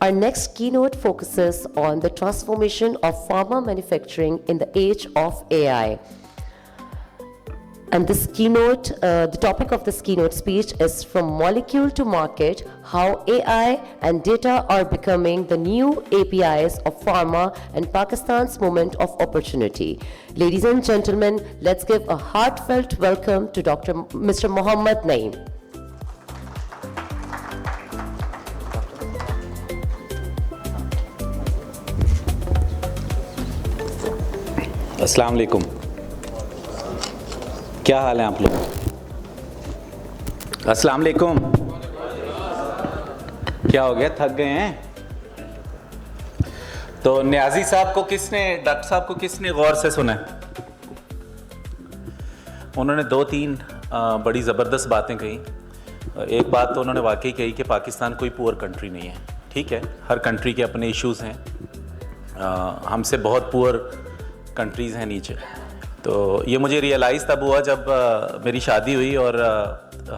Our next keynote focuses on the transformation of pharma manufacturing in the age of AI. And this keynote, the topic of this keynote speech is From Molecule to Market, How AI and Data Are Becoming the New APIs of Pharma and Pakistan's Moment of Opportunity. Ladies and gentlemen, let's give a heartfelt welcome to Mr. Mohammad Naeem. अस्सलाम वालेकुम। क्या हाल है आप लोग? अस्सलाम वालेकुम। क्या हो गया, थक गए हैं? तो न्याजी साहब को किसने, डॉक्टर साहब को किसने गौर से सुना? उन्होंने 2-3 बड़ी ज़बरदस्त बातें कही। एक बात तो उन्होंने वाकई कही कि पाकिस्तान कोई पुअर कंट्री नहीं है। ठीक है, हर कंट्री के अपने इश्यूज़ हैं। हमसे बहुत पुअर कंट्रीज़ हैं नीचे। तो ये मुझे रियलाइज़ तब हुआ जब मेरी शादी हुई और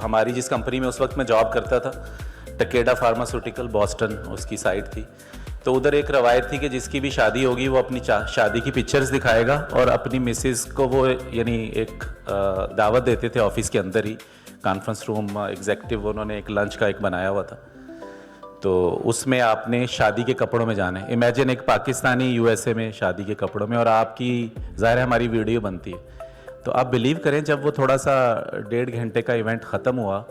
हमारी जिस कंपनी में उस वक्त मैं जॉब करता था, टकेडा फार्मास्यूटिकल, बॉस्टन उसकी साइट थी। तो उधर एक रवायत थी कि जिसकी भी शादी होगी वो अपनी शादी की पिक्चर्स दिखाएगा और अपनी मिसेस को वो यानी एक दावत देते थे ऑफिस के अंदर ही, कॉन्फ्रेंस रूम एग्जेक्टिव, उन्होंने एक लंच का एक बनाया हुआ था। तो उसमें आपने शादी के कपड़ों में जाना है। इमेजिन एक पाकिस्तानी यूएसए में शादी के कपड़ों में, और आपकी ज़ाहिर है हमारी वीडियो बनती है। तो आप बिलीव करें, जब वो थोड़ा सा 1.5 घंटे का इवेंट ख़त्म हुआ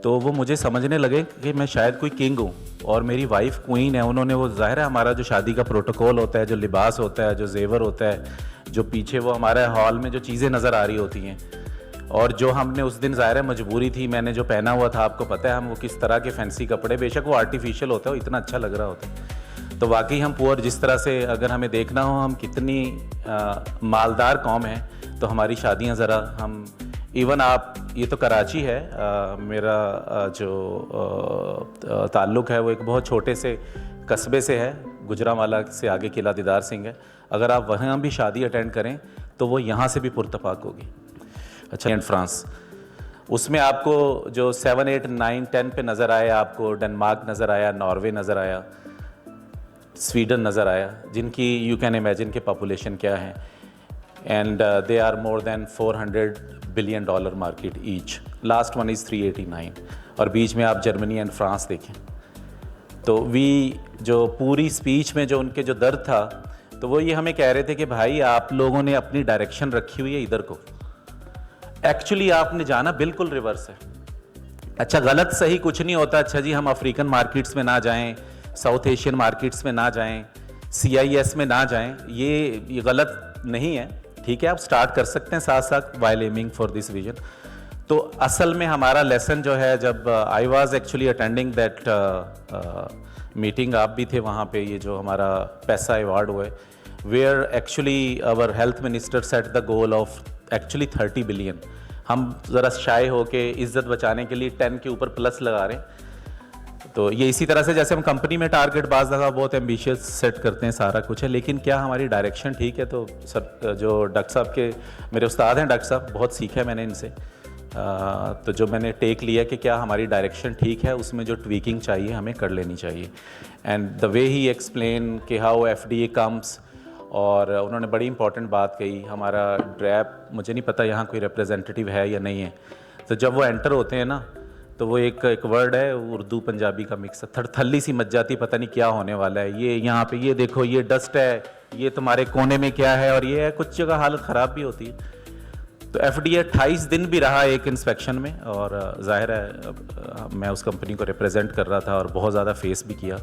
तो वो मुझे समझने लगे कि मैं शायद कोई किंग हूँ और मेरी वाइफ क्वीन है। उन्होंने वो ज़ाहिर है हमारा जो शादी का प्रोटोकॉल होता है, जो लिबास होता है, जो जेवर होता है, जो पीछे वो हमारे हॉल में जो चीज़ें नज़र आ रही होती हैं, और जो हमने उस दिन ज़ाहिर है मजबूरी थी, मैंने जो पहना हुआ था, आपको पता है हम वो किस तरह के फैंसी कपड़े, बेशक वो आर्टिफिशियल होता है, वो इतना अच्छा लग रहा होता है। तो वाकई हम पुअर, जिस तरह से अगर हमें देखना हो हम कितनी मालदार कौम है, तो हमारी शादियां ज़रा हम इवन आप, ये तो कराची है, मेरा जो ताल्लुक़ है वो एक बहुत छोटे से कस्बे से है, गुजरांवाला से आगे किला दीदार सिंह है। अगर आप वहाँ भी शादी अटेंड करें तो वो यहाँ से भी पुरतफाक होगी। अच्छा, एंड फ्रांस, उसमें आपको जो 7, 8, 9, 10 पे नज़र आया, आपको डेनमार्क नज़र आया, नॉर्वे नज़र आया, स्वीडन नज़र आया, जिनकी यू कैन इमेजिन के पॉपुलेशन क्या है, and they are more than $400 billion market each. Last one is 389, और बीच में आप जर्मनी एंड फ्रांस देखें। तो वी जो पूरी स्पीच में जो उनके जो दर्द था, तो वो ये हमें कह रहे थे कि भाई आप लोगों ने अपनी डायरेक्शन रखी हुई है इधर को, एक्चुअली आपने जाना बिल्कुल रिवर्स है। अच्छा, गलत सही कुछ नहीं होता। अच्छा जी, हम अफ्रीकन मार्केट्स में ना जाएं, साउथ एशियन मार्केट्स में ना जाएं, CIS में ना जाएं, ये गलत नहीं है। ठीक है, आप स्टार्ट कर सकते हैं साथ साथ, while aiming for this vision. तो असल में हमारा लेसन जो है, जब I was actually attending that meeting, आप भी थे वहाँ पे, ये जो हमारा पैसा अवार्ड हुआ है, where actually our health minister set the goal of actually 30 billion. हम ज़रा शाय हो के इज़्ज़त बचाने के लिए 10 के ऊपर प्लस लगा रहे हैं। तो ये इसी तरह से जैसे हम कंपनी में टारगेट बाज़ दफ़ा बहुत एम्बिशियस सेट करते हैं, सारा कुछ है, लेकिन क्या हमारी डायरेक्शन ठीक है? तो सर, जो डॉक्टर साहब के मेरे उस्ताद हैं, डॉक्टर साहब, बहुत सीखा है मैंने इनसे। तो जो मैंने टेक लिया कि क्या हमारी डायरेक्शन ठीक है, उसमें जो ट्वीकिंग चाहिए हमें कर लेनी चाहिए। And the way he explain कि हाउ FDA कम्स, और उन्होंने बड़ी इंपॉर्टेंट बात कही, हमारा ड्रैप, मुझे नहीं पता यहाँ कोई रिप्रेजेंटेटिव है या नहीं है, तो जब वो एंटर होते हैं ना, तो वो एक वर्ड है उर्दू पंजाबी का मिक्स, थल्ली सी मच जाती, पता नहीं क्या होने वाला है, ये यहाँ पे ये देखो, ये डस्ट है, ये तुम्हारे कोने में क्या है, और ये है, कुछ जगह हालत ख़राब भी होती है। तो FDA 28 दिन भी रहा एक इंस्पेक्शन में, और ज़ाहिर है मैं उस कंपनी को रिप्रेजेंट कर रहा था और बहुत ज़्यादा फेस भी किया।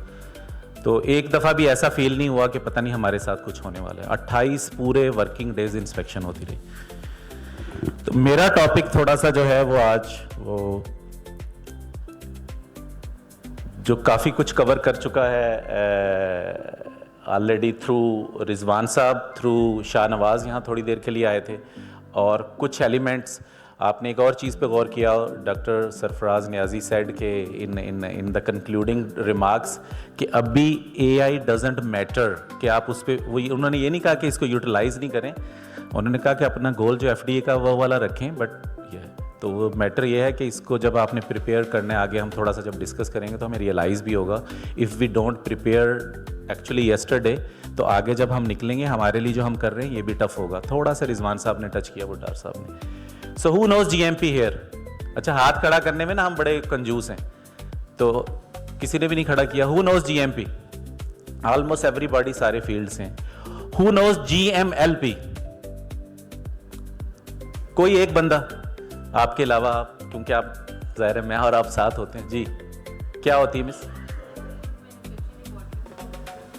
तो एक दफ़ा भी ऐसा फील नहीं हुआ कि पता नहीं हमारे साथ कुछ होने वाला है। 28 पूरे वर्किंग डेज इंस्पेक्शन होती रही। तो मेरा टॉपिक थोड़ा सा जो है वो आज वो जो काफ़ी कुछ कवर कर चुका है ऑलरेडी थ्रू रिजवान साहब, थ्रू शाहनवाज यहाँ थोड़ी देर के लिए आए थे, और कुछ एलिमेंट्स आपने एक और चीज़ पे गौर किया, डॉक्टर सरफराज नियाजी सेड के इन द कंक्लूडिंग रिमार्क्स कि अभी AI डजेंट मैटर, कि आप उस पर वो, उन्होंने ये नहीं कहा कि इसको यूटिलाइज़ नहीं करें, उन्होंने कहा कि अपना गोल जो FDA का वो वाला रखें, बट तो वो मैटर ये है कि इसको जब आपने प्रिपेयर करने आगे हम थोड़ा सा जब डिस्कस करेंगे तो हमें रियलाइज़ भी होगा, if we don't prepare actually yesterday, तो आगे जब हम निकलेंगे हमारे लिए जो हम कर रहे हैं ये भी टफ होगा। थोड़ा सा रिजवान साहब ने टच किया, बुड्डार साहब ने। So who knows GMP here? अच्छा, हाथ खड़ा करने में ना हम बड़े कंजूस हैं, तो किसी ने भी नहीं खड़ा किया। Who knows GMP? Almost everybody, सारे फील्ड्स हैं। Who knows GMLP? कोई एक बंदा आपके अलावा, क्योंकि आप ज़ाहिर है मैं और आप साथ होते हैं जी। क्या होती है मिस?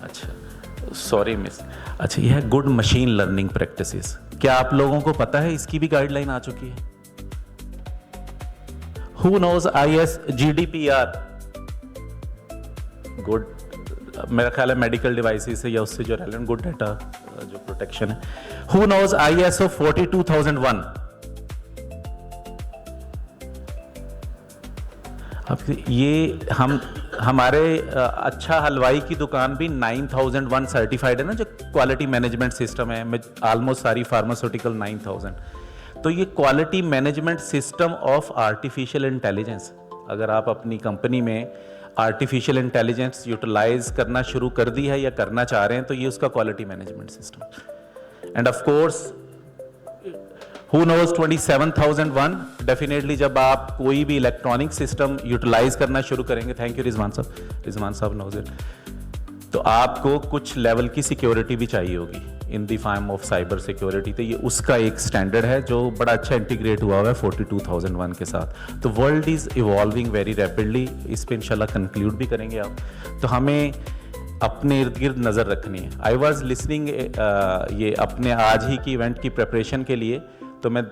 अच्छा सॉरी मिस। अच्छा, यह है गुड मशीन लर्निंग प्रैक्टिसेस। क्या आप लोगों को पता है इसकी भी गाइडलाइन आ चुकी है? Who knows IS GDPR? Good, मेरा ख्याल है मेडिकल डिवाइसेस है या उससे जो रेलेवेंट गुड डाटा जो प्रोटेक्शन है। Who knows ISO 42001? अब ये हमारे अच्छा हलवाई की दुकान भी 9001 सर्टिफाइड है ना, जो क्वालिटी मैनेजमेंट सिस्टम है। ऑलमोस्ट सारी फार्मास्यूटिकल 9000। तो ये quality management system of artificial intelligence, अगर आप अपनी कंपनी में आर्टिफिशियल इंटेलिजेंस यूटिलाइज करना शुरू कर दी है या करना चाह रहे हैं, तो ये उसका quality management system. And of course who knows 27001? Definitely जब आप कोई भी इलेक्ट्रॉनिक सिस्टम यूटिलाइज करना शुरू करेंगे, थैंक यू रिजवान साहब, रिजवान साहब नोज इट, तो आपको कुछ लेवल की सिक्योरिटी भी चाहिए होगी in the form of cyber security. तो ये उसका एक स्टैंडर्ड है जो बड़ा अच्छा इंटीग्रेट हुआ है 42001 के साथ। तो world is evolving very rapidly, इस पे इंशाल्लाह कंक्लूड भी करेंगे आप। तो हमें अपने इर्द गिर्द नज़र रखनी है। आई वॉज लिसनिंग ये अपने आज ही की इवेंट की प्रिपरेशन के लिए, तो मैं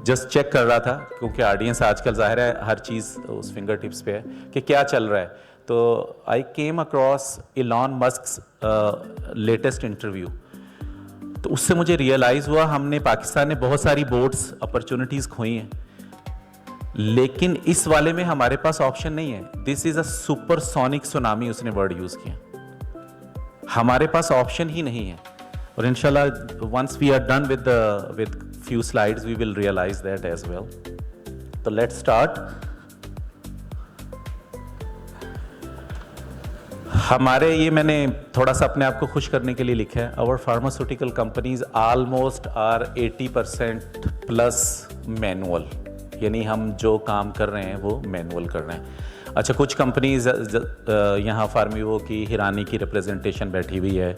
जस्ट चेक कर रहा था, क्योंकि ऑडियंस आजकल ज़ाहिर है हर चीज़ उस फिंगर टिप्स पे है कि क्या चल रहा है। तो I came across Elon Musk latest interview, तो उससे मुझे रियलाइज़ हुआ हमने पाकिस्तान ने बहुत सारी बोट्स अपॉर्चुनिटीज़ खोई हैं, लेकिन इस वाले में हमारे पास ऑप्शन नहीं है। This is a supersonic tsunami, उसने वर्ड यूज़ किया। हमारे पास ऑप्शन ही नहीं है। और इंशाल्लाह once we are done with few slides we will realize that as well. So let's start. हमारे ये मैंने थोड़ा सा अपने आप को खुश करने के लिए लिखा है, our pharmaceutical companies almost are 80% plus manual, यानी हम जो काम कर रहे हैं वो मैनुअल कर रहे हैं। अच्छा, कुछ कंपनीज यहाँ फार्मिवो की, हिरानी की रिप्रेजेंटेशन बैठी हुई है,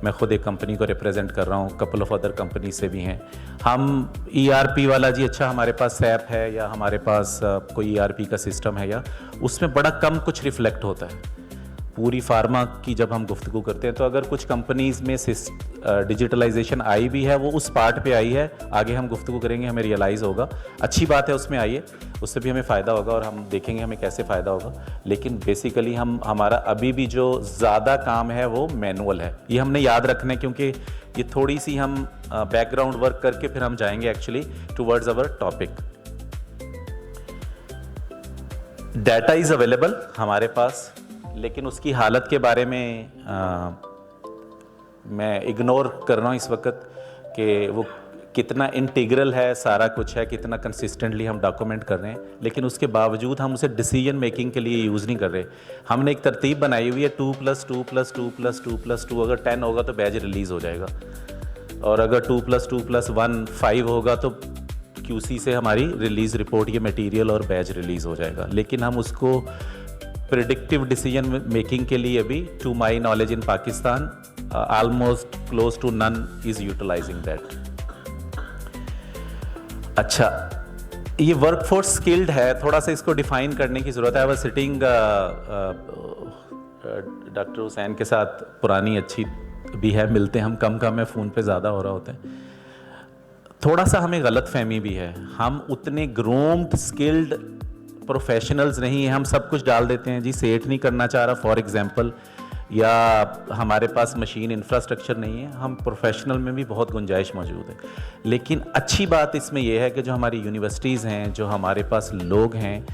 मैं खुद एक कंपनी को रिप्रेजेंट कर रहा हूँ, कपल ऑफ अदर कंपनी से भी हैं हम। ERP वाला जी, अच्छा हमारे पास सैप है या हमारे पास कोई ERP का सिस्टम है, या उसमें बड़ा कम कुछ रिफ्लेक्ट होता है। पूरी फार्मा की जब हम गुफ्तगू करते हैं, तो अगर कुछ कंपनीज में डिजिटलाइजेशन आई भी है, वो उस पार्ट पे आई है, आगे हम गुफ्तगू करेंगे, हमें रियलाइज़ होगा। अच्छी बात है, उसमें आइए, उससे भी हमें फ़ायदा होगा और हम देखेंगे हमें कैसे फ़ायदा होगा। लेकिन बेसिकली हमारा अभी भी जो ज़्यादा काम है वो मैनुअल है, ये हमने याद रखना है, क्योंकि ये थोड़ी सी हम बैकग्राउंड वर्क करके फिर हम जाएंगे actually towards our topic. Data is available हमारे पास, लेकिन उसकी हालत के बारे में मैं इग्नोर कर रहा हूँ इस वक्त कि वो कितना इंटीग्रल है, सारा कुछ है, कितना कंसिस्टेंटली हम डॉक्यूमेंट कर रहे हैं, लेकिन उसके बावजूद हम उसे डिसीजन मेकिंग के लिए यूज़ नहीं कर रहे। हमने एक तरतीब बनाई हुई है 2+2+2+2+2, अगर 10 होगा तो बैच रिलीज़ हो जाएगा, और अगर 2+2+1 5 होगा तो QC से हमारी रिलीज़ रिपोर्ट, ये मटीरियल और बैच रिलीज़ हो जाएगा। लेकिन हम उसको प्रिडिक्टिव डिसीजन मेकिंग के लिए भी, to my knowledge in Pakistan almost close to none is utilizing that. अच्छा, ये वर्कफोर्स स्किल्ड है, थोड़ा सा इसको डिफाइन करने की ज़रूरत है। I was sitting doctor Hussain के साथ, पुरानी अच्छी भी है, मिलते हैं हम कम है, फ़ोन पे ज़्यादा हो रहा होता है। थोड़ा सा हमें गलत फहमी भी है, हम उतने ग्रूम्ड स्किल्ड प्रोफेशनल्स नहीं हैं। हम सब कुछ डाल देते हैं जी, सेठ नहीं करना चाह रहा फॉर एग्जांपल, या हमारे पास मशीन इंफ्रास्ट्रक्चर नहीं है। हम प्रोफेशनल में भी बहुत गुंजाइश मौजूद है। लेकिन अच्छी बात इसमें यह है कि जो हमारी यूनिवर्सिटीज़ हैं, जो हमारे पास लोग हैं,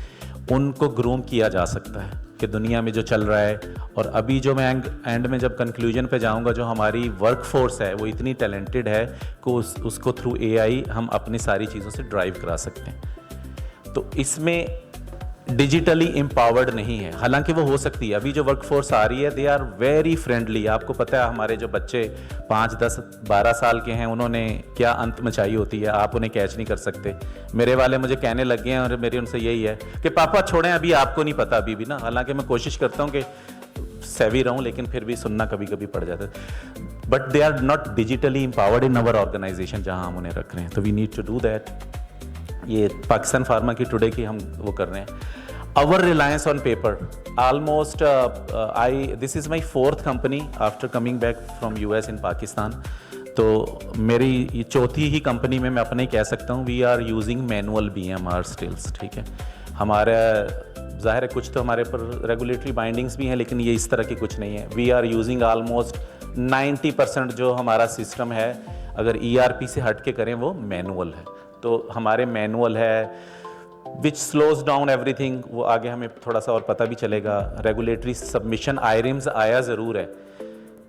उनको ग्रूम किया जा सकता है कि दुनिया में जो चल रहा है। और अभी जो मैं एंड में जब कंक्लूजन पे जाऊंगा, जो हमारी वर्कफोर्स है वो इतनी टैलेंटेड है कि उसको थ्रू AI हम अपनी सारी चीज़ों से ड्राइव करा सकते हैं। तो इसमें डिजिटली एम्पावर्ड नहीं है, हालांकि वो हो सकती है। अभी जो वर्कफोर्स आ रही है दे आर वेरी फ्रेंडली। आपको पता है हमारे जो बच्चे 5, 10, 12 साल के हैं उन्होंने क्या अंत मचाई होती है, आप उन्हें कैच नहीं कर सकते। मेरे वाले मुझे कहने लग गए हैं और मेरी उनसे यही है कि पापा छोड़ें, अभी आपको नहीं पता अभी भी ना। हालांकि मैं कोशिश करता हूँ कि सेवी रहूँ, लेकिन फिर भी सुनना कभी कभी पड़ जाता है। But they are not digitally empowered in our organization जहाँ हम उन्हें रख रहे हैं। तो we need to do that. ये पाकिस्तान फार्मा की टुडे की हम वो कर रहे हैं। Our reliance on paper almost this is my 4th company after coming back from US in Pakistan. तो मेरी ये 4थी ही कंपनी में मैं अपने कह सकता हूँ we are using manual BMR stills. ठीक है, हमारा ज़ाहिर है कुछ तो हमारे पर रेगुलेटरी बाइंडिंग्स भी हैं, लेकिन ये इस तरह की कुछ नहीं है। वी आर यूजिंग ऑलमोस्ट 90% जो हमारा सिस्टम है, अगर ERP से हट के करें वो मैनुअल है। तो हमारे मैनुअल है विच स्लोज डाउन एवरीथिंग, वो आगे हमें थोड़ा सा और पता भी चलेगा। रेगुलेटरी सबमिशन आईरिम्स आया ज़रूर है,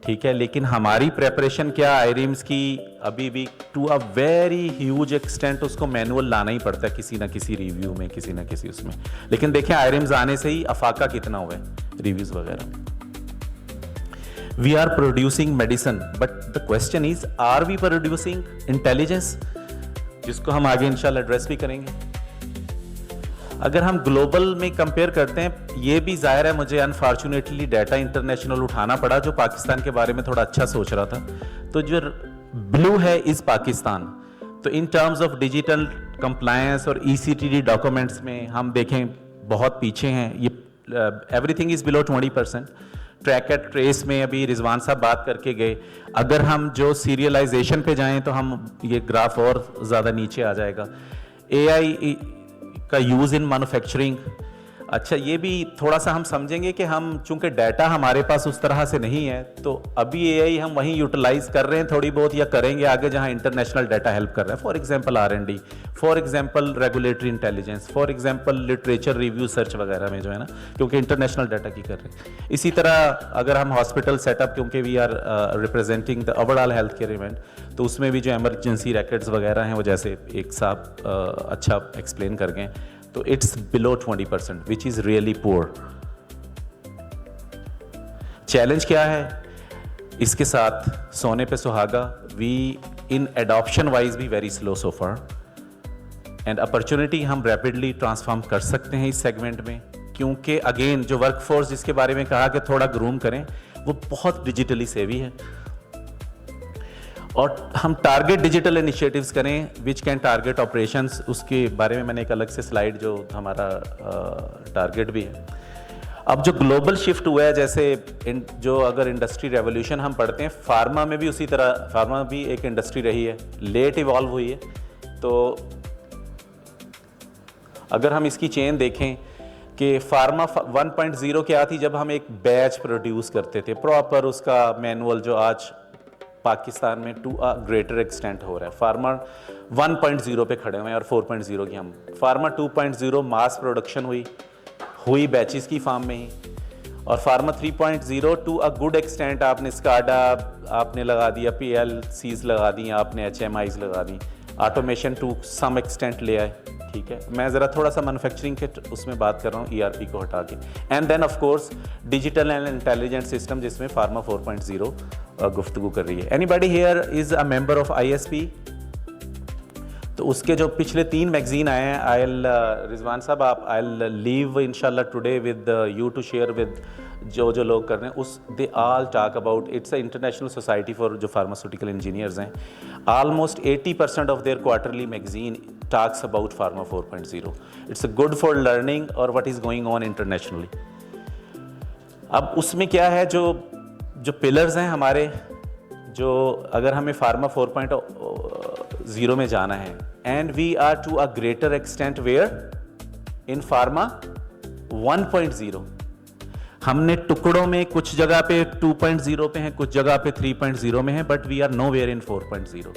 ठीक है, लेकिन हमारी प्रेपरेशन क्या आईरिम्स की अभी भी to a very huge extent उसको मैनुअल लाना ही पड़ता है किसी ना किसी रिव्यू में, किसी ना किसी उसमें। लेकिन देखें आईरिम्स आने से ही अफाका कितना हुआ है रिव्यूज़ वगैरह में। We are producing medicine, but the question is are we producing intelligence, जिसको हम आगे इंशाल्लाह एड्रेस भी करेंगे। अगर हम ग्लोबल में कंपेयर करते हैं, ये भी जाहिर है मुझे अनफॉर्चुनेटली डाटा इंटरनेशनल उठाना पड़ा, जो पाकिस्तान के बारे में थोड़ा अच्छा सोच रहा था। तो जो ब्लू है इज़ पाकिस्तान। तो in terms of digital compliance और ECTD डॉक्यूमेंट्स में हम देखें बहुत पीछे हैं। ये everything is below 20%। Track and trace में अभी रिजवान साहब बात करके गए, अगर हम जो सीरियलाइजेशन पे जाएं तो हम ये ग्राफ और ज़्यादा नीचे आ जाएगा। AI का यूज़ इन मैन्युफैक्चरिंग, अच्छा ये भी थोड़ा सा हम समझेंगे कि हम चूंकि डाटा हमारे पास उस तरह से नहीं है, तो अभी AI हम वहीं यूटिलाइज कर रहे हैं थोड़ी बहुत, या करेंगे आगे जहां इंटरनेशनल डाटा हेल्प कर रहा है। For example R&D, for example regulatory intelligence, for example literature review search वगैरह में जो है ना, क्योंकि इंटरनेशनल डाटा की कर रहे हैं। इसी तरह अगर हम हॉस्पिटल सेटअप, क्योंकि we are representing the overall health care event, तो उसमें भी जो इमरजेंसी रिकॉर्ड्स वगैरह हैं वो जैसे एक साहब अच्छा एक्सप्लेन कर गए, तो it's below 20%, which is really poor. Challenge क्या है इसके साथ? सोने पे सुहागा, वी इन एडॉप्शन वाइज भी very slow so far, and opportunity हम रैपिडली ट्रांसफॉर्म कर सकते हैं इस सेगमेंट में, क्योंकि अगेन जो वर्कफोर्स जिसके बारे में कहा कि थोड़ा ग्रूम करें, वो बहुत डिजिटली सेवी है। और हम टारगेट डिजिटल इनिशिएटिव्स करें विच कैन टारगेट ऑपरेशंस, उसके बारे में मैंने एक अलग से स्लाइड जो हमारा टारगेट भी है। अब जो ग्लोबल शिफ्ट हुआ है, जैसे जो अगर इंडस्ट्री रेवोल्यूशन हम पढ़ते हैं, फार्मा में भी उसी तरह, फार्मा भी एक इंडस्ट्री रही है, लेट इवॉल्व हुई है। तो अगर हम इसकी चेन देखें कि फार्मा 1.0 क्या थी, जब हम एक बैच प्रोड्यूस करते थे प्रॉपर, उसका मैनुअल जो आज पाकिस्तान में टू अ ग्रेटर एक्सटेंट हो रहा है। फार्मा 1.0 पे खड़े हुए हैं और 4.0 की हम, फार्मा 2.0 मास प्रोडक्शन हुई बैचेस की फार्म में ही, और pharma 3.0 to a good extent आपने स्काडा आपने लगा दिया, PLCs लगा दी आपने, HMIs लगा दी, ऑटोमेशन टू सम एक्सटेंट ले आए। ठीक है, मैं ज़रा थोड़ा सा मैन्युफैक्चरिंग के उसमें बात कर रहा हूँ, ERP को हटा के। And then of course digital and intelligent system, जिसमें फार्मा 4.0 गुफ्तगू कर रही है। Anybody here is a member of ISP? तो उसके जो पिछले 3 मैगजीन आए हैं, आयल रिजवान साहब आप आई लीव इंशाल्लाह today with you to share with जो लोग कर रहे हैं, उस they all talk about, it's a international society for जो फार्मास्यूटिकल इंजीनियर्स हैं, almost 80% of their quarterly magazine talks about Pharma 4.0. It's a good for learning or what is going on internationally. अब उसमें क्या है, जो पिलर्स हैं हमारे, जो अगर हमें फार्मा 4.0 में जाना है, and we are to a greater extent where in pharma 1.0, हमने टुकड़ों में कुछ जगह पे 2.0 पे हैं, कुछ जगह पे 3.0 में है, but we are nowhere in 4.0।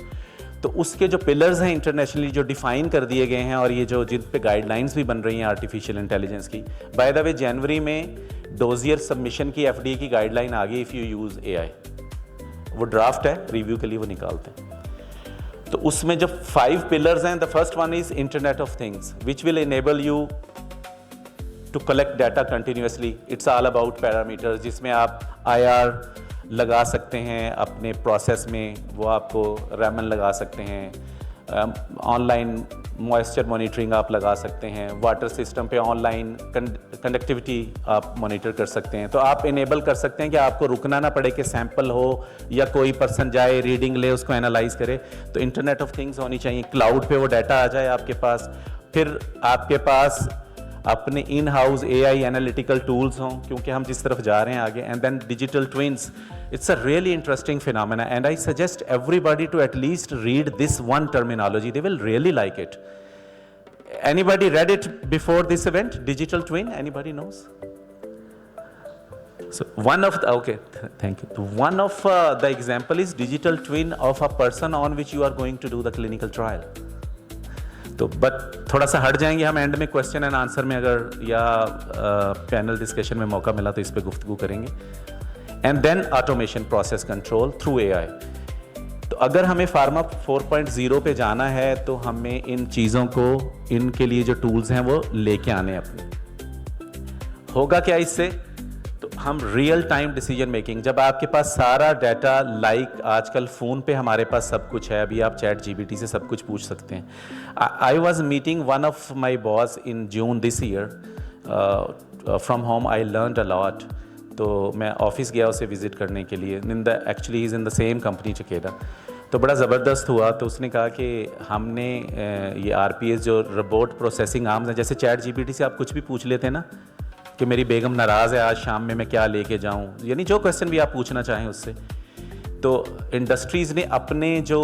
तो उसके जो पिलर्स हैं इंटरनेशनली जो डिफाइन कर दिए गए हैं, और ये जो जिन पे गाइडलाइंस भी बन रही हैं आर्टिफिशियल इंटेलिजेंस की। बाय द वे जनवरी में डोजियर सबमिशन की FDA की गाइडलाइन आ गई, इफ़ यू यूज़ AI, वो ड्राफ्ट है, रिव्यू के लिए वो निकालते हैं। तो उसमें जो 5 पिलर्स हैं, the first one is internet of things which will enable you to collect data continuously. It's all about parameters, जिसमें आप IR लगा सकते हैं अपने प्रोसेस में, वो आपको रैमन लगा सकते हैं, ऑनलाइन मॉइस्चर मॉनिटरिंग आप लगा सकते हैं, वाटर सिस्टम पे ऑनलाइन कंडक्टिविटी आप मॉनिटर कर सकते हैं। तो आप इनेबल कर सकते हैं कि आपको रुकना ना पड़े कि सैंपल हो या कोई पर्सन जाए रीडिंग ले उसको एनालाइज करे। तो इंटरनेट ऑफ थिंग्स होनी चाहिए, क्लाउड पे वो डाटा आ जाए आपके पास, फिर आपके पास अपने in house AI analytical tools हों, क्योंकि हम जिस तरफ जा रहे हैं आगे। And then digital twins, it's a really interesting phenomena, and I suggest everybody to at least read this one terminology. They will really like it. Anybody read it before this event? Digital twin, anybody knows? So one of the, okay, thank you. One of the example is digital twin of a person on which you are going to do the clinical trial. तो but थोड़ा सा हट जाएंगे हम, and में question and answer में अगर या पैनल डिस्कशन में मौका मिला तो इस पे गुफ्तगू करेंगे। And then automation process control through AI। तो अगर हमें फार्मा 4.0 पे जाना है तो हमें इन चीज़ों को, इनके लिए जो टूल्स हैं वो लेके आने अपने। होगा क्या इससे? तो हम रियल टाइम डिसीजन मेकिंग, जब आपके पास सारा डाटा, लाइक आजकल फ़ोन पे हमारे पास सब कुछ है, अभी आप ChatGPT से सब कुछ पूछ सकते हैं। I was meeting one of my boss in June this year, from home I learned a lot. तो मैं ऑफिस गया उसे विज़िट करने के लिए, actually is in the same company चकेरा। तो बड़ा ज़बरदस्त हुआ। तो उसने कहा कि हमने ये RPS जो रोबोट प्रोसेसिंग आर्म्स हैं, जैसे ChatGPT से आप कुछ भी पूछ लेते हैं ना कि मेरी बेगम नाराज़ है, आज शाम में मैं क्या लेके जाऊं, यानी जो क्वेश्चन भी आप पूछना चाहें उससे। तो इंडस्ट्रीज़ ने अपने जो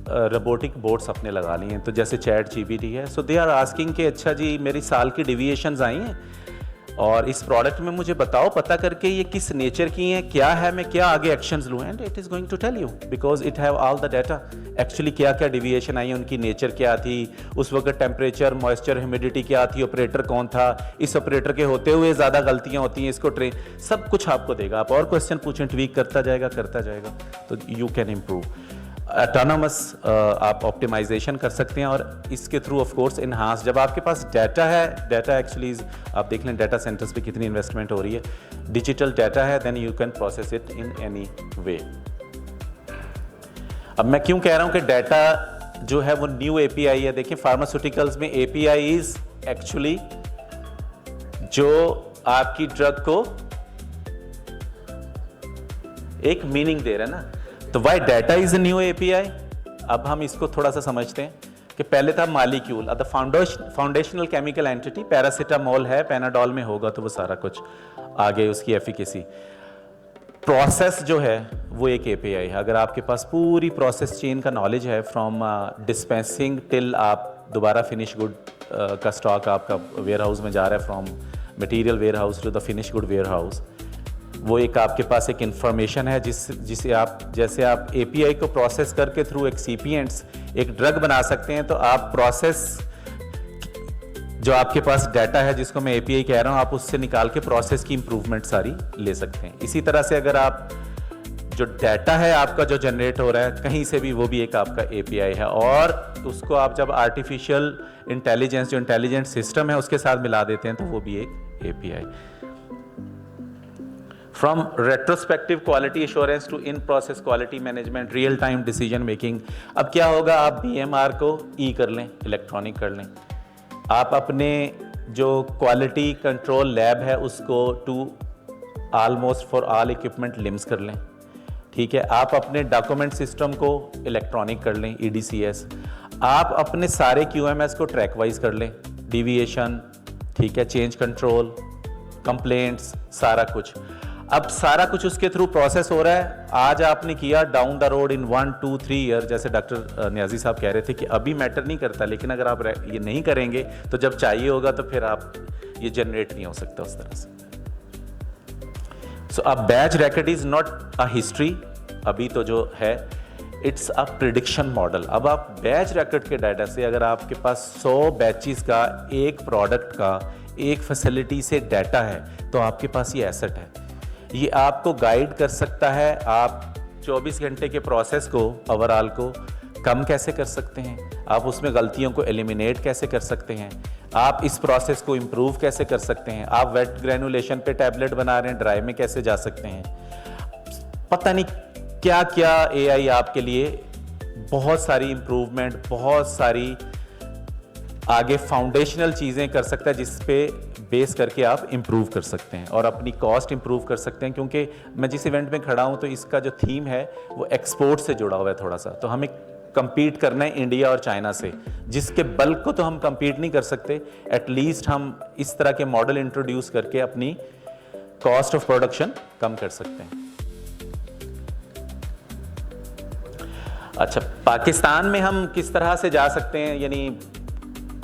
रोबोटिक बोट्स अपने लगा लिए हैं। तो जैसे ChatGPT है, सो दे आर आस्किंग कि अच्छा जी मेरी साल की डिविएशंस आई हैं और इस प्रोडक्ट में मुझे बताओ पता करके ये किस नेचर की हैं, क्या है, मैं क्या आगे एक्शंस लूँ। And it is going to tell you because it have all the data, actually क्या क्या डिविएशन आई है, उनकी नेचर क्या थी, उस वक्त टेम्परेचर, मॉइस्चर, ह्यूमिडिटी क्या थी, ऑपरेटर कौन था, इस ऑपरेटर के होते हुए ज़्यादा गलतियाँ होती हैं, इसको ट्रेन, सब कुछ आपको देगा। आप और क्वेश्चन पूछें, ट्वीक करता जाएगा, तो यू कैन इम्प्रूव। ऑटोनोमस आप ऑप्टिमाइजेशन कर सकते हैं और इसके थ्रू ऑफ कोर्स इन्हांस। जब आपके पास डाटा है, डाटा एक्चुअली आप देख लें डाटा सेंटर्स पे कितनी इन्वेस्टमेंट हो रही है, डिजिटल डाटा है, then you can process it in any way. अब मैं क्यों कह रहा हूं कि डाटा जो है वो न्यू API है। देखिए फार्मास्यूटिकल्स में API इज एक्चुअली जो आपकी ड्रग को एक मीनिंग दे रहा है ना। तो why data is a new API। अब हम इसको थोड़ा सा समझते हैं कि पहले था molecule, the foundational chemical entity, paracetamol है, पैनाडोल में होगा तो वो सारा कुछ आगे उसकी एफिकेसी। प्रोसेस जो है वो एक API है। अगर आपके पास पूरी प्रोसेस चेन का नॉलेज है, फ्रॉम डिस्पेंसिंग टिल आप दोबारा फिनिश गुड का स्टॉक आपका वेयर हाउस में जा रहा है, from material warehouse to the finish good warehouse, वो एक आपके पास एक इंफॉर्मेशन है जिसे आप, जैसे आप API को प्रोसेस करके थ्रू एक्सीपिएंट्स एक ड्रग बना सकते हैं, तो आप प्रोसेस जो आपके पास डाटा है जिसको मैं API कह रहा हूँ, आप उससे निकाल के प्रोसेस की इंप्रूवमेंट सारी ले सकते हैं। इसी तरह से अगर आप जो डाटा है आपका जो जनरेट हो रहा है कहीं से भी, वो भी एक आपका API है, और उसको आप जब आर्टिफिशियल इंटेलिजेंस जो इंटेलिजेंट सिस्टम है उसके साथ मिला देते हैं तो वो भी एक API। From retrospective quality assurance to in-process quality management, real-time decision making। अब क्या होगा, आप BMR को कर लें, इलेक्ट्रॉनिक कर लें, आप अपने जो क्वालिटी कंट्रोल लैब है उसको to almost for all equipment LIMS कर लें, ठीक है। आप अपने डॉक्यूमेंट सिस्टम को इलेक्ट्रॉनिक कर लें, EDCS। आप अपने सारे QMS को ट्रैक वाइज कर लें, डिविएशन, ठीक है, चेंज कंट्रोल, कंप्लेंट्स, सारा कुछ। अब सारा कुछ उसके थ्रू प्रोसेस हो रहा है। आज आपने किया, down the road in 1, 2, 3 year, जैसे डॉक्टर न्याजी साहब कह रहे थे कि अभी मैटर नहीं करता, लेकिन अगर आप ये नहीं करेंगे तो जब चाहिए होगा तो फिर आप ये जनरेट नहीं हो सकता उस तरह से। So a batch record is not a history, अभी तो जो है इट्स अ प्रिडिक्शन मॉडल। अब आप बैच रिकॉर्ड के डाटा से, अगर आपके पास 100 बैचेस का एक प्रोडक्ट का एक फैसिलिटी से डाटा है तो आपके पास ये एसेट है। ये आपको गाइड कर सकता है आप 24 घंटे के प्रोसेस को, ओवरऑल को कम कैसे कर सकते हैं, आप उसमें गलतियों को एलिमिनेट कैसे कर सकते हैं, आप इस प्रोसेस को इम्प्रूव कैसे कर सकते हैं, आप वेट ग्रेनुलेशन पे टैबलेट बना रहे हैं, ड्राई में कैसे जा सकते हैं। पता नहीं क्या क्या एआई आपके लिए बहुत सारी इम्प्रूवमेंट, बहुत सारी आगे फाउंडेशनल चीज़ें कर सकता है, जिस पे बेस करके आप इम्प्रूव कर सकते हैं और अपनी कॉस्ट इम्प्रूव कर सकते हैं। क्योंकि मैं जिस इवेंट में खड़ा हूँ तो इसका जो थीम है वो एक्सपोर्ट से जुड़ा हुआ है थोड़ा सा, तो हमें compete करना है इंडिया और चाइना से, जिसके बल्क को तो हम compete नहीं कर सकते, एटलीस्ट हम इस तरह के मॉडल इंट्रोड्यूस करके अपनी कॉस्ट ऑफ प्रोडक्शन कम कर सकते हैं। अच्छा, पाकिस्तान में हम किस तरह से जा सकते हैं, यानी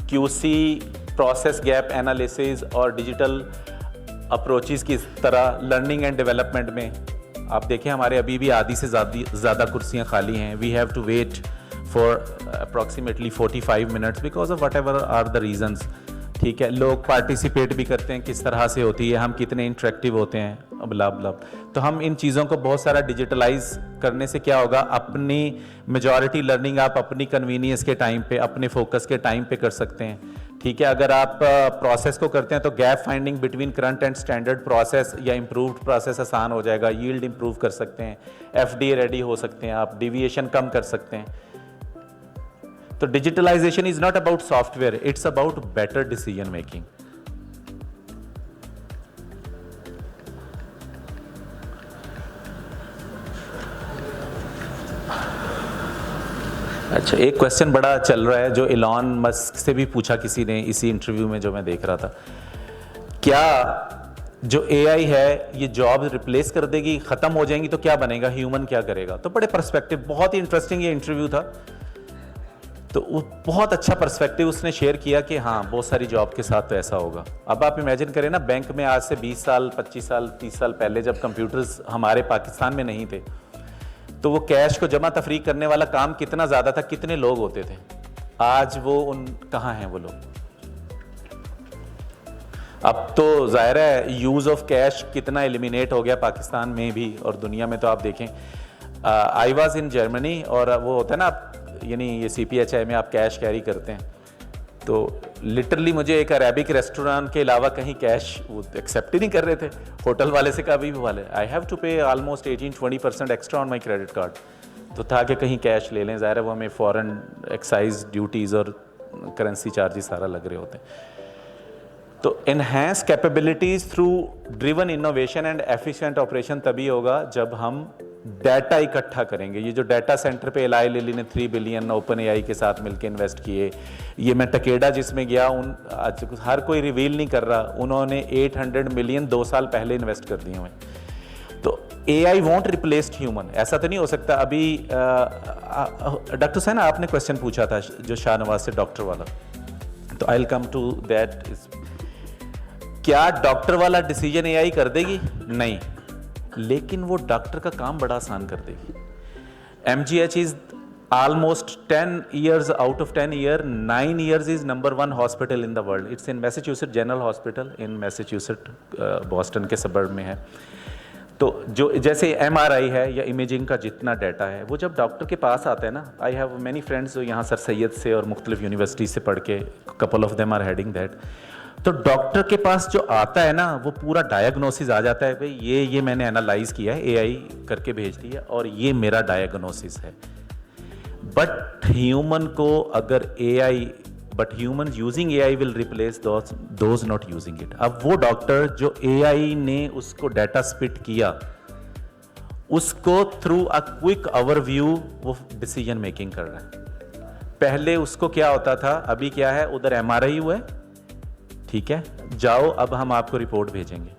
क्यूसी, प्रोसेस गैप एनालिसिस और डिजिटल अप्रोचेस की तरह लर्निंग एंड डेवलपमेंट में आप देखें हमारे अभी भी आधी से ज़्यादा कुर्सियां खाली हैं। We have to wait for approximately 45 minutes because of whatever are the reasons. ठीक है, लोग पार्टिसिपेट भी करते हैं, किस तरह से होती है, हम कितने इंटरेक्टिव होते हैं, अब तो हम इन चीज़ों को बहुत सारा डिजिटलाइज करने से क्या होगा, अपनी मेजॉरिटी लर्निंग आप अपनी कन्वीनियंस के टाइम पे, अपने फोकस के टाइम पे कर सकते हैं। ठीक है, अगर आप प्रोसेस को करते हैं तो gap finding between current and standard process या इम्प्रूव्ड प्रोसेस आसान हो जाएगा, यील्ड इंप्रूव कर सकते हैं, एफडीए रेडी हो सकते हैं, आप डिविएशन कम कर सकते हैं। तो digitalization is not about software, it's about better decision making. अच्छा, एक क्वेश्चन बड़ा चल रहा है जो इलॉन मस्क से भी पूछा किसी ने इसी इंटरव्यू में जो मैं देख रहा था, क्या जो एआई है ये जॉब रिप्लेस कर देगी, खत्म हो जाएंगी, तो क्या बनेगा, ह्यूमन क्या करेगा। तो बड़े पर्सपेक्टिव, बहुत ही इंटरेस्टिंग ये इंटरव्यू था। तो बहुत अच्छा पर्सपेक्टिव उसने शेयर किया कि हाँ, बहुत सारी जॉब के साथ तो ऐसा होगा। अब आप इमेजिन करें ना, बैंक में आज से 20 साल 25 साल 30 साल पहले जब कंप्यूटर्स हमारे पाकिस्तान में नहीं थे, तो वो कैश को जमा तफरीक करने वाला काम कितना ज़्यादा था, कितने लोग होते थे। आज वो कहाँ हैं वो लोग। अब तो जाहिर है यूज़ ऑफ कैश कितना एलिमिनेट हो गया पाकिस्तान में भी और दुनिया में। तो आप देखें, आई वाज इन जर्मनी, और वो होता है ना, यानी ये CPHI में आप कैश कैरी करते हैं, तो लिटरली मुझे एक अरेबिक रेस्टोरेंट के अलावा कहीं कैश वो एक्सेप्ट ही नहीं कर रहे थे। होटल वाले से कहा भी वाले, आई हैव टू पे almost 18-20% extra on my credit card. तो था कि कहीं कैश ले लें, ज़ाहिर है वो हमें फॉरेन एक्साइज ड्यूटीज़ और करेंसी चार्जेस सारा लग रहे होते हैं। तो enhance capabilities through driven innovation and efficient operation तभी होगा जब हम डाटा इकट्ठा करेंगे। ये जो डाटा सेंटर पे एलाई लिली ने 3 बिलियन ओपन एआई के साथ मिलकर इन्वेस्ट किए, ये मैं टकेडा जिसमें गया, आज हर कोई रिवील नहीं कर रहा, उन्होंने 800 मिलियन 2 साल पहले इन्वेस्ट कर दिए हुए। तो एआई वॉन्ट रिप्लेस्ड ह्यूमन, ऐसा तो नहीं हो सकता। अभी डॉक्टर सैन आपने क्वेश्चन पूछा था जो शाहनवाज से डॉक्टर वाला, तो I will come to that. क्या डॉक्टर वाला डिसीजन एआई कर देगी? नहीं, लेकिन वो डॉक्टर का काम बड़ा आसान कर देगी। MGH is almost 10 years out of 10 year, 9 years is number 1 hospital in the world. It's in Massachusetts General Hospital in Massachusetts, Boston के सबर्ब में है। तो जो जैसे MRI है या इमेजिंग का जितना डाटा है, वो जब डॉक्टर के पास आता है ना, आई हैव मैनी फ्रेंड्स जो यहाँ सर सैयद से और मुख्तलिफ यूनिवर्सिटी से पढ़ के, couple of them are heading that. तो डॉक्टर के पास जो आता है ना, वो पूरा डायग्नोसिस आ जाता है, भाई ये मैंने एनालाइज किया है, एआई करके भेज दिया और ये मेरा डायग्नोसिस है। बट ह्यूमन को अगर AI, but human using AI will replace those not using it. अब वो डॉक्टर जो एआई ने उसको डाटा स्पिट किया, उसको थ्रू अ क्विक ओवरव्यू वो डिसीजन मेकिंग कर रहा है। पहले उसको क्या होता था, अभी क्या है, उधर MRI हुआ है, ठीक है, जाओ अब हम आपको रिपोर्ट भेजेंगे।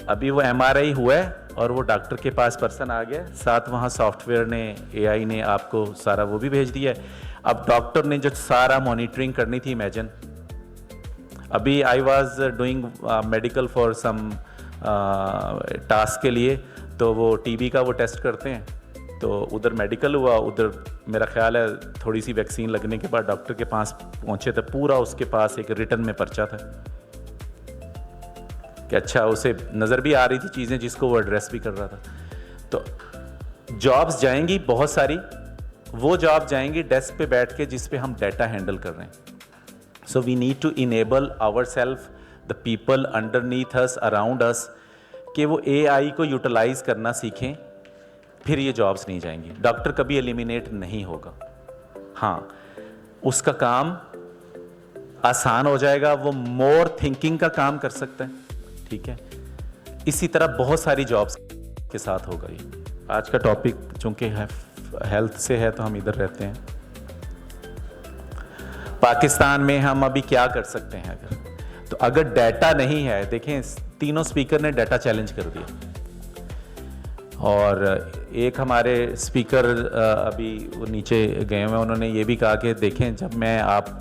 अभी वो MRI हुआ है और वो डॉक्टर के पास पर्सन आ गया, साथ वहाँ सॉफ्टवेयर ने, एआई ने आपको सारा वो भी भेज दिया है। अब डॉक्टर ने जो सारा मॉनिटरिंग करनी थी, इमेजिन, अभी I was doing medical for some task के लिए, तो वो TB का वो टेस्ट करते हैं, तो उधर मेडिकल हुआ, उधर मेरा ख्याल है थोड़ी सी वैक्सीन लगने के बाद डॉक्टर के पास पहुंचे थे, पूरा उसके पास एक रिटर्न में पर्चा था कि अच्छा, उसे नज़र भी आ रही थी चीज़ें जिसको वो एड्रेस भी कर रहा था। तो जॉब्स जाएंगी बहुत सारी, वो जॉब जाएंगी डेस्क पे बैठ के जिस पे हम डाटा हैंडल कर रहे हैं. So we need to enable our self, the people underneath us, around us, कि वो AI को यूटिलाइज करना सीखें, फिर ये जॉब्स नहीं जाएंगी. डॉक्टर कभी एलिमिनेट नहीं होगा, हाँ उसका काम आसान हो जाएगा, वो मोर थिंकिंग का काम कर सकता है. ठीक है, इसी तरह बहुत सारी जॉब्स के साथ होगा. ये आज का टॉपिक चूंकि हेल्थ से है तो हम इधर रहते हैं. पाकिस्तान में हम अभी क्या कर सकते हैं अगर डाटा नहीं है. देखें, तीनों स्पीकर ने डाटा चैलेंज कर दिया, और एक हमारे स्पीकर अभी वो नीचे गए हुए, उन्होंने ये भी कहा कि देखें, जब मैं आप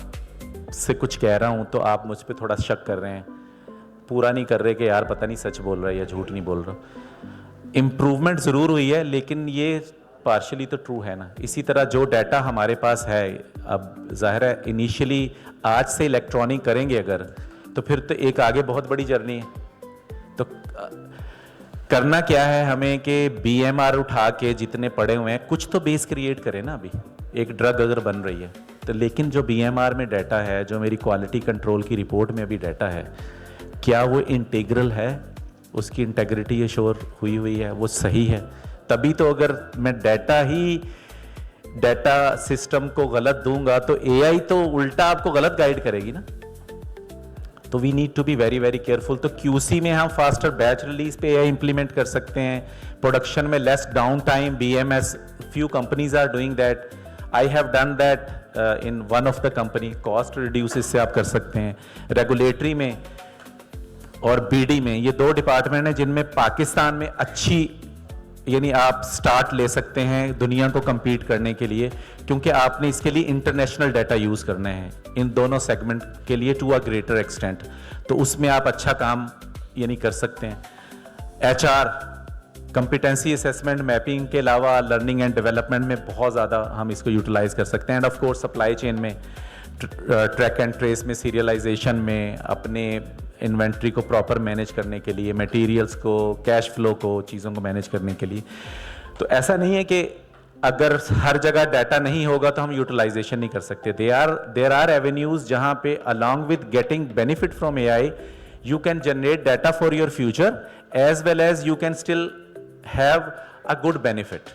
से कुछ कह रहा हूँ तो आप मुझ पे थोड़ा शक कर रहे हैं, पूरा नहीं कर रहे कि यार पता नहीं सच बोल रहा है या झूठ नहीं बोल रहा. इम्प्रूवमेंट ज़रूर हुई है, लेकिन ये पार्शली तो ट्रू है ना. इसी तरह जो डाटा हमारे पास है, अब जाहिर है इनिशियली आज से इलेक्ट्रॉनिक करेंगे अगर, तो फिर तो एक आगे बहुत बड़ी जर्नी है. तो करना क्या है हमें कि BMR उठा के जितने पड़े हुए हैं कुछ तो बेस क्रिएट करें ना. अभी एक ड्रग अगर बन रही है तो, लेकिन जो BMR में डाटा है, जो मेरी क्वालिटी कंट्रोल की रिपोर्ट में अभी डाटा है, क्या वो इंटीग्रल है, उसकी इंटेग्रिटी एश्योर हुई है, वो सही है. तभी तो अगर मैं डाटा सिस्टम को गलत दूंगा तो AI तो उल्टा आपको गलत गाइड करेगी ना. तो we need to be very very careful. तो QC में हम फास्टर बैच रिलीज पे AI इंप्लीमेंट कर सकते हैं. प्रोडक्शन में less down time, BMS, few companies are doing that. I have done that in one of the company. Cost reduce इससे आप कर सकते हैं. रेगुलेटरी में और BD में, ये 2 डिपार्टमेंट हैं जिनमें पाकिस्तान में अच्छी, यानी आप स्टार्ट ले सकते हैं दुनिया को compete करने के लिए, क्योंकि आपने इसके लिए इंटरनेशनल डाटा यूज़ करने हैं इन दोनों सेगमेंट के लिए टू अ ग्रेटर एक्सटेंट. तो उसमें आप अच्छा काम यानी कर सकते हैं. HR, कॉम्पिटेंसी असेसमेंट, मैपिंग के अलावा लर्निंग एंड डेवलपमेंट में बहुत ज़्यादा हम इसको यूटिलाइज कर सकते हैं. And of course supply chain में, ट्रैक एंड ट्रेस में, सीरियलाइजेशन में, अपने इन्वेंट्री को प्रॉपर मैनेज करने के लिए, मटेरियल्स को, कैश फ्लो को, चीज़ों को मैनेज करने के लिए. तो ऐसा नहीं है कि अगर हर जगह डाटा नहीं होगा तो हम यूटिलाइजेशन नहीं कर सकते. देयर आर एवेन्यूज जहां पे along with getting benefit from AI you can generate data for your future as well as you can still have a good benefit.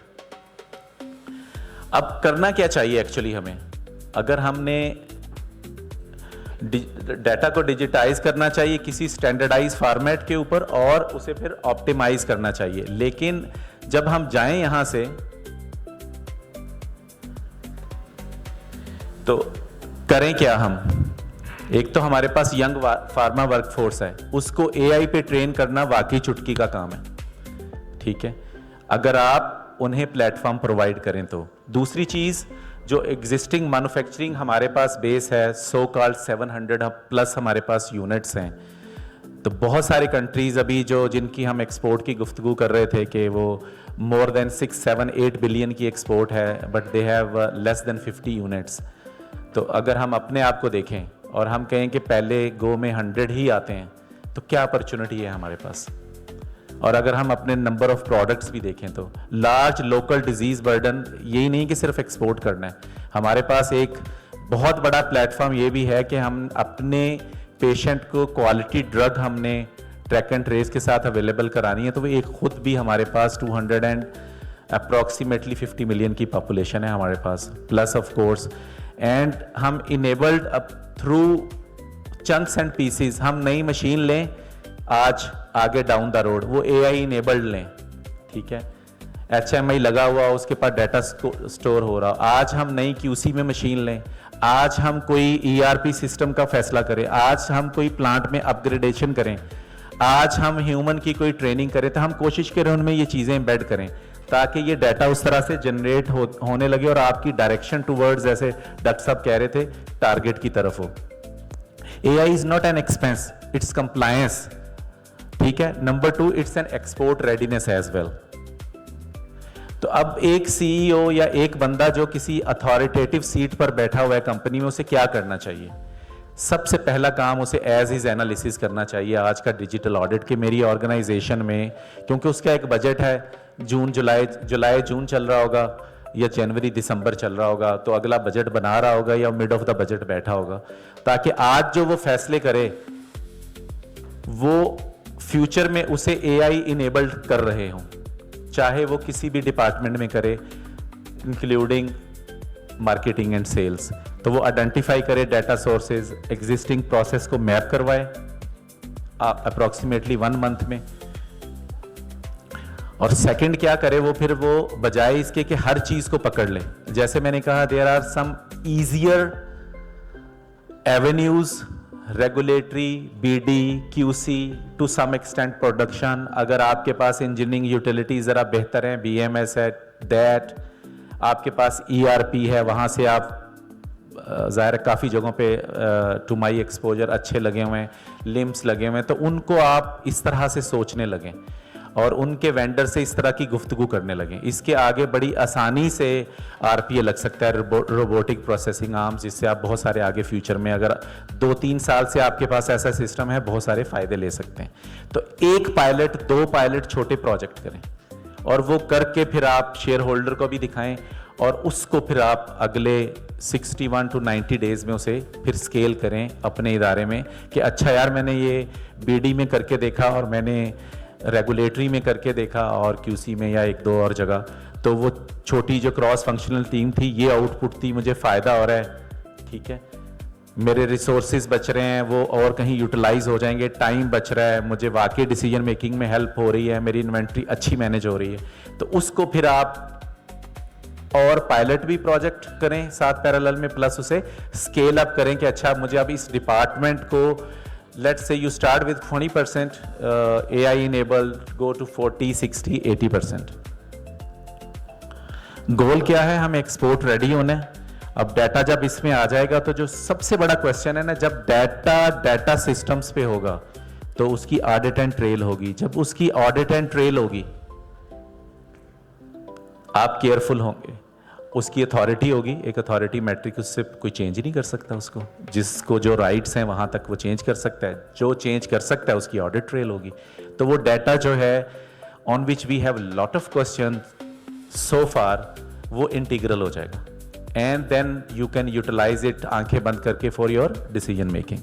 अब करना क्या चाहिए एक्चुअली हमें, अगर हमने डाटा को डिजिटाइज करना चाहिए किसी स्टैंडर्डाइज फॉर्मेट के ऊपर और उसे फिर ऑप्टिमाइज करना चाहिए. लेकिन जब हम जाएं यहां से तो करें क्या हम. एक तो हमारे पास यंग फार्मा वर्कफोर्स है, उसको AI पे ट्रेन करना वाकई चुटकी का काम है. ठीक है, अगर आप उन्हें प्लेटफॉर्म प्रोवाइड करें तो. दूसरी चीज, जो एग्जिस्टिंग मैन्युफैक्चरिंग हमारे पास बेस है, सो कॉल्ड 700 प्लस हमारे पास यूनिट्स हैं. तो बहुत सारे कंट्रीज अभी जो जिनकी हम एक्सपोर्ट की गुफ्तगू कर रहे थे कि वो मोर देन 6, 7, 8 बिलियन की एक्सपोर्ट है, but they have less than 50 units. तो अगर हम अपने आप को देखें और हम कहें कि पहले गो में 100 ही आते हैं, तो क्या अपॉर्चुनिटी है हमारे पास. और अगर हम अपने नंबर ऑफ प्रोडक्ट्स भी देखें तो लार्ज लोकल डिजीज बर्डन, यही नहीं कि सिर्फ एक्सपोर्ट करना है, हमारे पास एक बहुत बड़ा प्लेटफॉर्म ये भी है कि हम अपने पेशेंट को क्वालिटी ड्रग हमने ट्रैक एंड ट्रेस के साथ अवेलेबल करानी है. तो वो एक खुद भी हमारे पास 200 एंड अप्रॉक्सीमेटली 50 मिलियन की पॉपुलेशन है हमारे पास, प्लस ऑफ कोर्स. एंड हम इनेबल्ड अब थ्रू चंक्स एंड पीसीज, हम नई मशीन लें आज, आगे डाउन द रोड वो AI इनेबल्ड लें. ठीक है, HMI लगा हुआ, उसके पास डाटा स्टोर हो रहा. आज हम नई QC में मशीन लें, आज हम कोई ERP सिस्टम का फैसला करें, आज हम कोई प्लांट में अपग्रेडेशन करें, आज हम ह्यूमन की कोई ट्रेनिंग करें, तो हम कोशिश करें उनमें ये चीज़ें एम्बेड करें ताकि ये डाटा उस तरह से जनरेट होने लगे और आपकी डायरेक्शन टूवर्ड्स, जैसे डॉक्टर साहब कह रहे थे, टारगेट की तरफ हो. AI is not an expense, it's compliance. ठीक है. Number 2, it's an export readiness as well. तो अब एक CEO या एक बंदा जो किसी अथॉरिटेटिव सीट पर बैठा हुआ है कंपनी में, उसे क्या करना चाहिए. सबसे पहला काम उसे एज इज एनालिसिस करना चाहिए आज का डिजिटल ऑडिट के मेरी ऑर्गेनाइजेशन में, क्योंकि उसका एक बजट है, जुलाई जून चल रहा होगा, या जनवरी दिसंबर चल रहा होगा, तो अगला बजट बना रहा होगा या मिड ऑफ द बजट बैठा होगा, ताकि आज जो वो फैसले करे वो फ्यूचर में उसे एआई इनेबल्ड कर रहे हों, चाहे वो किसी भी डिपार्टमेंट में करे, इंक्लूडिंग मार्केटिंग एंड सेल्स। तो वो आइडेंटिफाई करे डाटा सोर्सेज, एग्जिस्टिंग प्रोसेस को मैप करवाए अप्रोक्सीमेटली 1 मंथ में। और सेकंड क्या करे वो, फिर वो बजाय इसके कि हर चीज को पकड़ ले, जैसे मैंने कहा there are some easier avenues, regulatory, BD, QC, to some extent production. अगर आपके पास इंजीनियरिंग यूटिलिटीज जरा बेहतर हैं, बीएमएस है, दैट, आपके पास ईआरपी है, वहां से आप ज़ाहिर काफ़ी जगहों पे टू माई एक्सपोजर अच्छे लगे हुए हैं, लिम्स लगे हुए हैं, तो उनको आप इस तरह से सोचने लगें और उनके वेंडर से इस तरह की गुफ्तगू करने लगें। इसके आगे बड़ी आसानी से आरपीए लग सकता है, रोबोटिक प्रोसेसिंग आर्म्स, जिससे आप बहुत सारे आगे फ्यूचर में, अगर 2-3 साल से आपके पास ऐसा सिस्टम है, बहुत सारे फायदे ले सकते हैं। तो 1 पायलट 2 पायलट छोटे प्रोजेक्ट करें और वो करके फिर आप शेयर होल्डर को भी दिखाएं और उसको फिर आप अगले 61 to 90 डेज में उसे फिर स्केल करें अपने इदारे में कि अच्छा यार मैंने ये बीडी में करके देखा और मैंने रेगुलेटरी में करके देखा और क्यूसी में या 1-2 और जगह, तो वो छोटी जो क्रॉस फंक्शनल टीम थी, ये आउटपुट थी, मुझे फ़ायदा हो रहा है, ठीक है, मेरे रिसोर्सेज बच रहे हैं, वो और कहीं यूटिलाइज हो जाएंगे, टाइम बच रहा है, मुझे वाकई डिसीजन मेकिंग में हेल्प हो रही है, मेरी इन्वेंट्री अच्छी मैनेज हो रही है। तो उसको फिर आप और पायलट भी प्रोजेक्ट करें साथ पैरेलल में, प्लस उसे स्केल अप करें कि अच्छा मुझे अब इस डिपार्टमेंट को, let's say you start with 20% AI enabled, go to 40, 60, 80%। Goal क्या है, हम एक्सपोर्ट रेडी होना है। अब डाटा जब इसमें आ जाएगा तो जो सबसे बड़ा क्वेश्चन है ना, जब डाटा सिस्टम्स पे होगा तो उसकी ऑडिट एंड ट्रेल होगी। जब उसकी ऑडिट एंड ट्रेल होगी आप केयरफुल होंगे, उसकी अथॉरिटी होगी, एक अथॉरिटी मैट्रिक, उससे कोई चेंज ही नहीं कर सकता उसको, जिसको जो राइट्स हैं वहां तक वो चेंज कर सकता है, जो चेंज कर सकता है उसकी ऑडिट ट्रेल होगी। तो वो डाटा जो है on which we have lot of question so far, वो इंटीग्रल हो जाएगा and then you can utilise it आंखें बंद करके फॉर योर डिसीजन मेकिंग।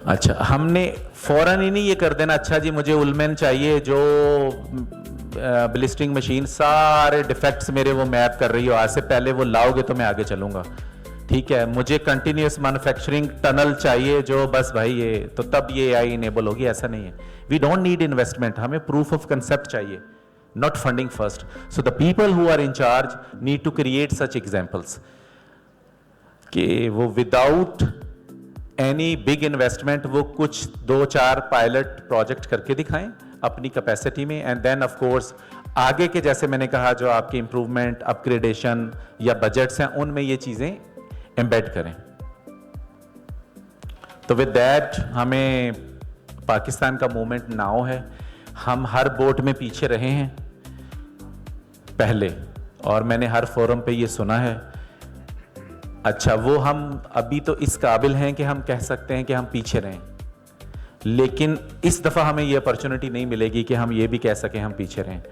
अच्छा, हमने फौरन ही नहीं ये कर देना, अच्छा जी मुझे उलमेन चाहिए जो ब्लिस्टरिंग मशीन सारे डिफेक्ट्स मेरे वो मैप कर रही हो, आज से पहले वो लाओगे तो मैं आगे चलूंगा, ठीक है, मुझे कंटिन्यूस मैन्युफैक्चरिंग टनल चाहिए जो बस भाई ये, तो तब ये एआई इनेबल होगी, ऐसा नहीं है। वी डोंट नीड इन्वेस्टमेंट, हमें प्रूफ ऑफ कंसेप्ट चाहिए, not funding first. So the people who are in charge need to create such examples कि वो without any big investment वो कुछ 2-4 पायलट प्रोजेक्ट करके दिखाएं अपनी कैपेसिटी में, एंड देन ऑफ कोर्स आगे के जैसे मैंने कहा जो आपकी इंप्रूवमेंट, अपग्रेडेशन या बजट्स हैं उनमें ये चीजें एम्बेड करें। तो विद दैट हमें पाकिस्तान का मूवमेंट नाउ है, हम हर बोट में पीछे रहे हैं पहले, और मैंने हर फोरम पे ये सुना है। अच्छा, वो हम अभी तो इस काबिल हैं कि हम कह सकते हैं कि हम पीछे रहें, लेकिन इस दफ़ा हमें ये अपॉर्चुनिटी नहीं मिलेगी कि हम ये भी कह सकें हम पीछे रहें,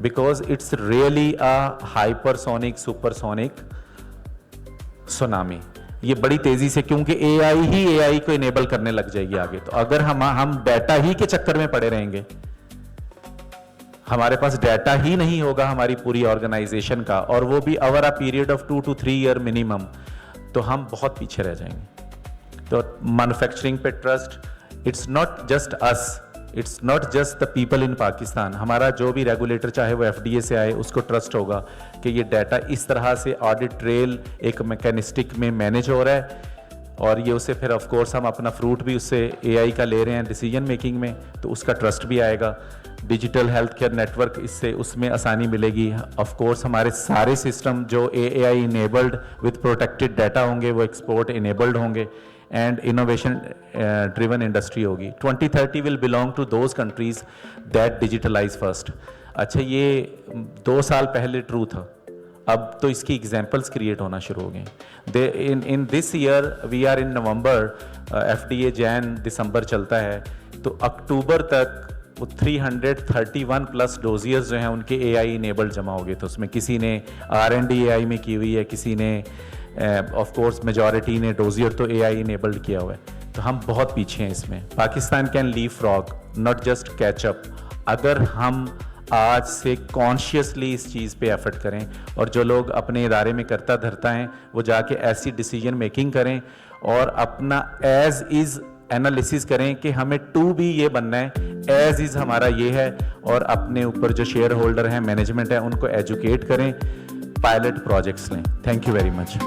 because it's really a hypersonic supersonic tsunami. ये बड़ी तेजी से, क्योंकि एआई ही एआई को इनेबल करने लग जाएगी आगे। तो अगर हम डाटा ही के चक्कर में पड़े रहेंगे, हमारे पास डाटा ही नहीं होगा हमारी पूरी ऑर्गेनाइजेशन का, और वो भी over a period of 2 to 3 year minimum, तो हम बहुत पीछे रह जाएंगे। तो मैन्युफैक्चरिंग पे trust, it's not just us, it's not just the people in Pakistan, हमारा जो भी रेगुलेटर चाहे वो एफडीए से आए उसको ट्रस्ट होगा कि ये डाटा इस तरह से ऑडिट ट्रेल एक मैकेनिस्टिक में मैनेज हो रहा है, और ये उसे फिर ऑफ कोर्स हम अपना फ्रूट भी उससे एआई का ले रहे हैं डिसीजन मेकिंग में, तो उसका ट्रस्ट भी आएगा। डिजिटल हेल्थ केयर नेटवर्क, इससे उसमें आसानी मिलेगी। ऑफ कोर्स हमारे सारे सिस्टम जो AI enabled with protected data होंगे वो एक्सपोर्ट इनेबल्ड होंगे, एंड इनोवेशन ड्रिवन इंडस्ट्री होगी। 2030 will belong to those countries that digitalize first. अच्छा, ये 2 साल पहले ट्रू था, अब तो इसकी एग्जाम्पल्स क्रिएट होना शुरू हो गए। In this year we are in November, FDA जैन दिसंबर चलता है, तो अक्टूबर तक वो 331 प्लस डोजियर्स जो हैं उनके AI इनेबल्ड जमा हो गए। तो उसमें किसी ने R&D AI में की हुई है, किसी ने ऑफ कोर्स मेजॉरिटी ने डोजियर तो AI इनेबल्ड किया हुआ है। तो हम बहुत पीछे हैं इसमें। Pakistan can leapfrog, not just catch up. अगर हम आज से कॉन्शियसली इस चीज़ पे एफर्ट करें और जो लोग अपने इदारे में करता धरता हैं वो जाके ऐसी डिसीजन मेकिंग करें और अपना एज इज़ एनालिसिस करें कि हमें टू भी ये बनना है, एज इज़ हमारा ये है, और अपने ऊपर जो शेयर होल्डर हैं, मैनेजमेंट है, उनको एजुकेट करें, पायलट प्रोजेक्ट्स लें। Thank you very much.